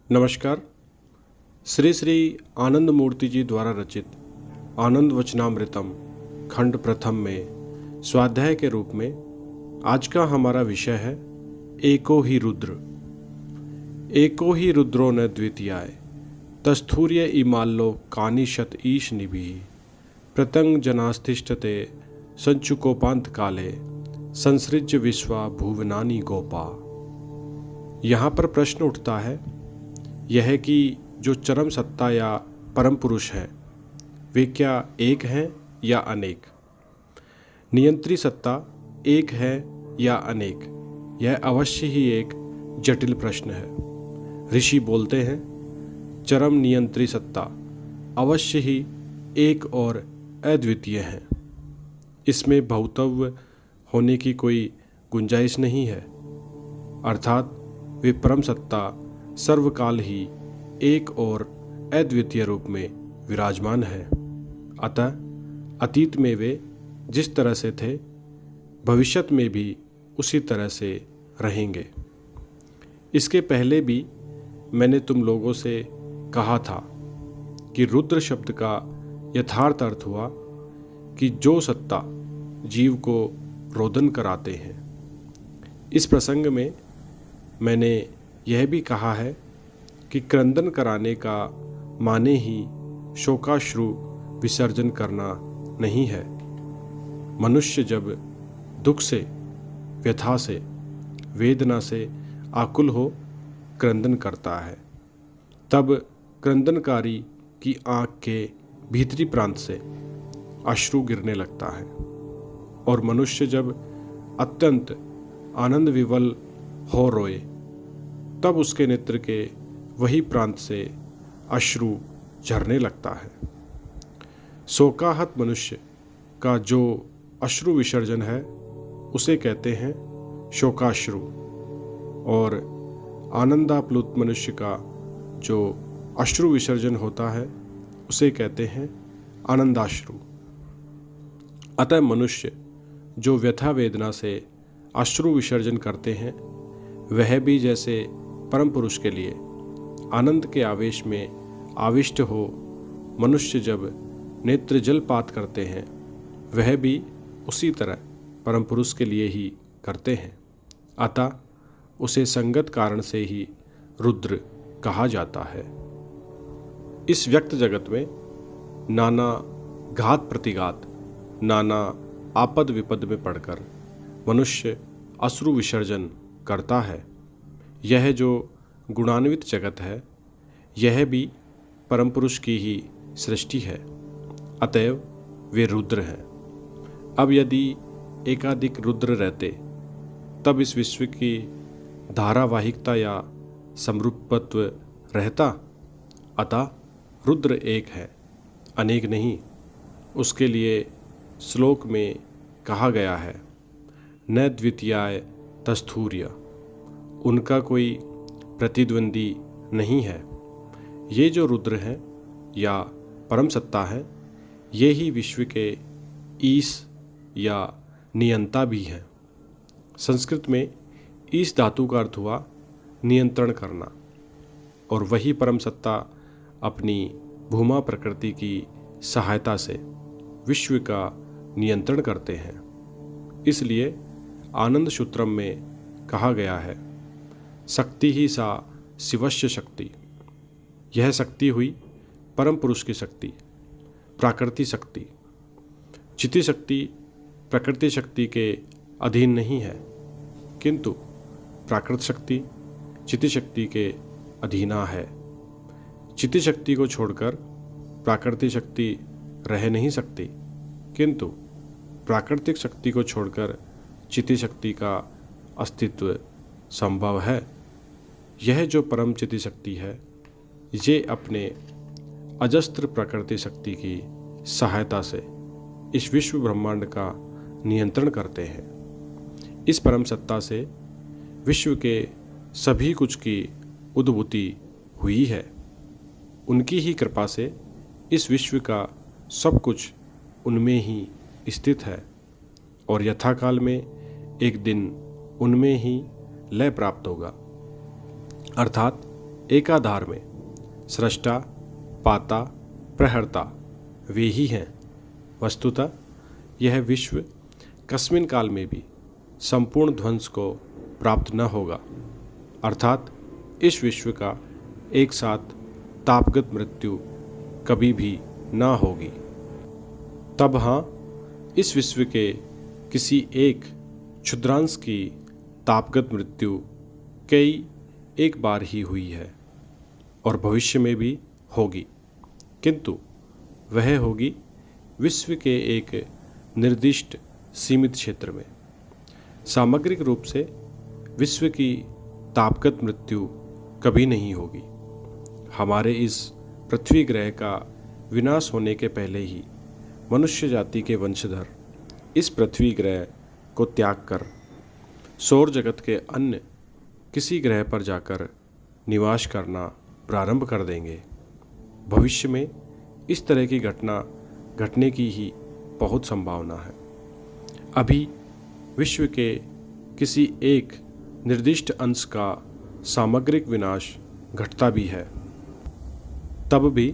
नमस्कार। श्री श्री आनंद मूर्ति जी द्वारा रचित आनंद वचनामृतम खंड प्रथम में स्वाध्याय के रूप में आज का हमारा विषय है एको ही रुद्र। एको ही रुद्रो न द्वितीयाय तस्थूर्य इमाल्लो कानिशत ईश निभि प्रतंग जनास्तिष्ठते संचुकोपांत काले संसृज्य विश्वा भुवनानी गोपा। यहाँ पर प्रश्न उठता है यह कि जो चरम सत्ता या परम पुरुष है वे क्या एक हैं या अनेक। नियंत्री सत्ता एक है या अनेक, यह अवश्य ही एक जटिल प्रश्न है। ऋषि बोलते हैं चरम नियंत्री सत्ता अवश्य ही एक और अद्वितीय है, इसमें बहुत्व होने की कोई गुंजाइश नहीं है। अर्थात वे परम सत्ता सर्वकाल ही एक और अद्वितीय रूप में विराजमान है। अतः अतीत में वे जिस तरह से थे भविष्यत में भी उसी तरह से रहेंगे। इसके पहले भी मैंने तुम लोगों से कहा था कि रुद्र शब्द का यथार्थ अर्थ हुआ कि जो सत्ता जीव को रोदन कराते हैं। इस प्रसंग में मैंने यह भी कहा है कि क्रंदन कराने का माने ही शोकाश्रु विसर्जन करना नहीं है। मनुष्य जब दुख से, व्यथा से, वेदना से आकुल हो क्रंदन करता है, तब क्रंदनकारी की आँख के भीतरी प्रांत से अश्रु गिरने लगता है। और मनुष्य जब अत्यंत आनंद विवल हो रोए तब उसके नेत्र के वही प्रांत से अश्रु झरने लगता है। शोकाहत मनुष्य का जो अश्रु विसर्जन है उसे कहते हैं शोकाश्रु, और आनंदाप्लुत मनुष्य का जो अश्रु विसर्जन होता है उसे कहते हैं आनंदाश्रु। अतः मनुष्य जो व्यथा वेदना से अश्रु विसर्जन करते हैं वह भी जैसे परम पुरुष के लिए आनंद के आवेश में आविष्ट हो मनुष्य जब नेत्र जलपात करते हैं वह भी उसी तरह परम पुरुष के लिए ही करते हैं। अतः उसे संगत कारण से ही रुद्र कहा जाता है। इस व्यक्त जगत में नाना घात प्रतिघात, नाना आपद विपद में पड़कर मनुष्य अश्रु विसर्जन करता है। यह जो गुणान्वित जगत है यह भी परम पुरुष की ही सृष्टि है, अतएव वे रुद्र हैं। अब यदि एकाधिक रुद्र रहते तब इस विश्व की धारावाहिकता या समरूपत्व रहता। अतः रुद्र एक है, अनेक नहीं। उसके लिए श्लोक में कहा गया है न द्वितीयाय तस्थूर्य, उनका कोई प्रतिद्वंदी नहीं है। ये जो रुद्र हैं या परम सत्ता है ये ही विश्व के ईश या नियंता भी हैं। संस्कृत में ईश धातु का अर्थ हुआ नियंत्रण करना, और वही परम सत्ता अपनी भूमा प्रकृति की सहायता से विश्व का नियंत्रण करते हैं। इसलिए आनंद सूत्रम में कहा गया है शक्ति ही सा शिवस्य शक्ति। यह शक्ति हुई परम पुरुष की शक्ति, प्राकृतिक शक्ति। चिति शक्ति प्रकृति शक्ति के अधीन नहीं है, किंतु प्राकृत शक्ति चिति शक्ति के अधीना है। चिति शक्ति को छोड़कर प्राकृतिक शक्ति रह नहीं सकती, किंतु प्राकृतिक शक्ति को छोड़कर चिति शक्ति का अस्तित्व संभव है। यह जो परम चिति शक्ति है ये अपने अजस्त्र प्रकृति शक्ति की सहायता से इस विश्व ब्रह्मांड का नियंत्रण करते हैं। इस परम सत्ता से विश्व के सभी कुछ की उद्भूति हुई है। उनकी ही कृपा से इस विश्व का सब कुछ उनमें ही स्थित है, और यथाकाल में एक दिन उनमें ही लय प्राप्त होगा। अर्थात एकाधार में सृष्टा, पाता, प्रहर्ता वे ही हैं। वस्तुतः यह विश्व कस्मिन काल में भी संपूर्ण ध्वंस को प्राप्त न होगा, अर्थात इस विश्व का एक साथ तापगत मृत्यु कभी भी न होगी। तब हाँ, इस विश्व के किसी एक क्षुद्रांश की तापगत मृत्यु कई एक बार ही हुई है और भविष्य में भी होगी, किंतु वह होगी विश्व के एक निर्दिष्ट सीमित क्षेत्र में। सामग्रिक रूप से विश्व की तापगत मृत्यु कभी नहीं होगी। हमारे इस पृथ्वी ग्रह का विनाश होने के पहले ही मनुष्य जाति के वंशधर इस पृथ्वी ग्रह को त्याग कर सौर जगत के अन्य किसी ग्रह पर जाकर निवास करना प्रारंभ कर देंगे। भविष्य में इस तरह की घटना घटने की ही बहुत संभावना है। अभी विश्व के किसी एक निर्दिष्ट अंश का सामग्रिक विनाश घटता भी है, तब भी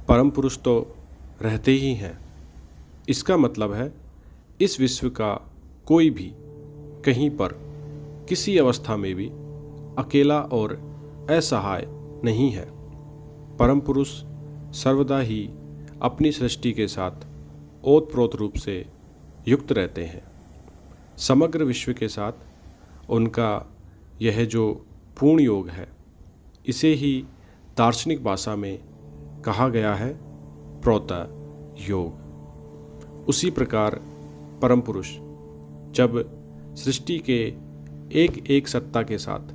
परम पुरुष तो रहते ही हैं। इसका मतलब है इस विश्व का कोई भी कहीं पर किसी अवस्था में भी अकेला और असहाय नहीं है। परम पुरुष सर्वदा ही अपनी सृष्टि के साथ ओतप्रोत रूप से युक्त रहते हैं। समग्र विश्व के साथ उनका यह जो पूर्ण योग है, इसे ही दार्शनिक भाषा में कहा गया है प्रोत योग। उसी प्रकार परम पुरुष जब सृष्टि के एक एक सत्ता के साथ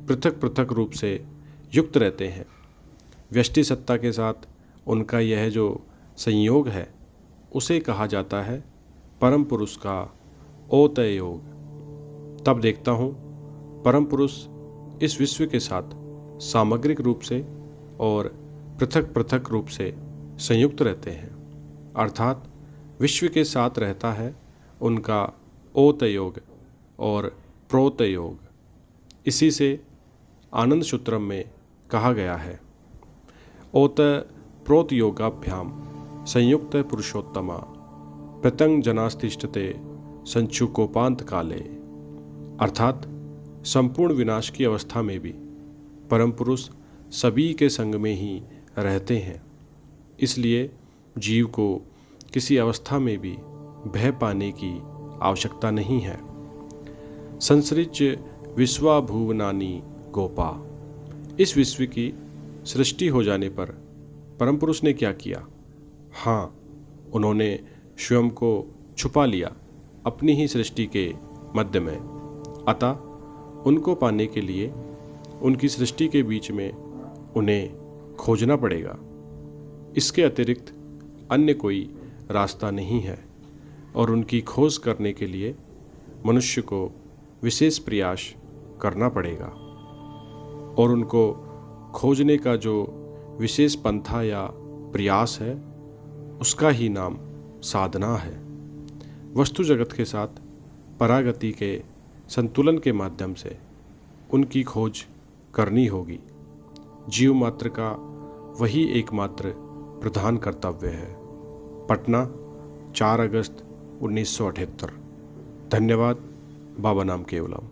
पृथक पृथक रूप से युक्त रहते हैं, व्यष्टि सत्ता के साथ उनका यह जो संयोग है उसे कहा जाता है परम पुरुष का ओतय योग। तब देखता हूँ परम पुरुष इस विश्व के साथ सामग्रिक रूप से और पृथक पृथक रूप से संयुक्त रहते हैं, अर्थात विश्व के साथ रहता है उनका ओतय योग और प्रोतय योग। इसी से आनंद सूत्रम में कहा गया है ओत प्रोत योगाभ्याम संयुक्त पुरुषोत्तमा प्रतंग जनास्तिष्ठते संचुकोपांत काले, अर्थात संपूर्ण विनाश की अवस्था में भी परम पुरुष सभी के संग में ही रहते हैं। इसलिए जीव को किसी अवस्था में भी भय पाने की आवश्यकता नहीं है। संसृज विश्वाभुवनानि गोपा। इस विश्व की सृष्टि हो जाने पर परम पुरुष ने क्या किया? हाँ, उन्होंने स्वयं को छुपा लिया अपनी ही सृष्टि के मध्य में। अतः उनको पाने के लिए उनकी सृष्टि के बीच में उन्हें खोजना पड़ेगा। इसके अतिरिक्त अन्य कोई रास्ता नहीं है और उनकी खोज करने के लिए मनुष्य को विशेष प्रयास करना पड़ेगा और उनको खोजने का जो विशेष पंथा या प्रयास है उसका ही नाम साधना है। वस्तु जगत के साथ परागति के संतुलन के माध्यम से उनकी खोज करनी होगी। जीव मात्र का वही एकमात्र प्रधान कर्तव्य है। पटना 4 अगस्त 1978। धन्यवाद। बाबा नाम केवलम।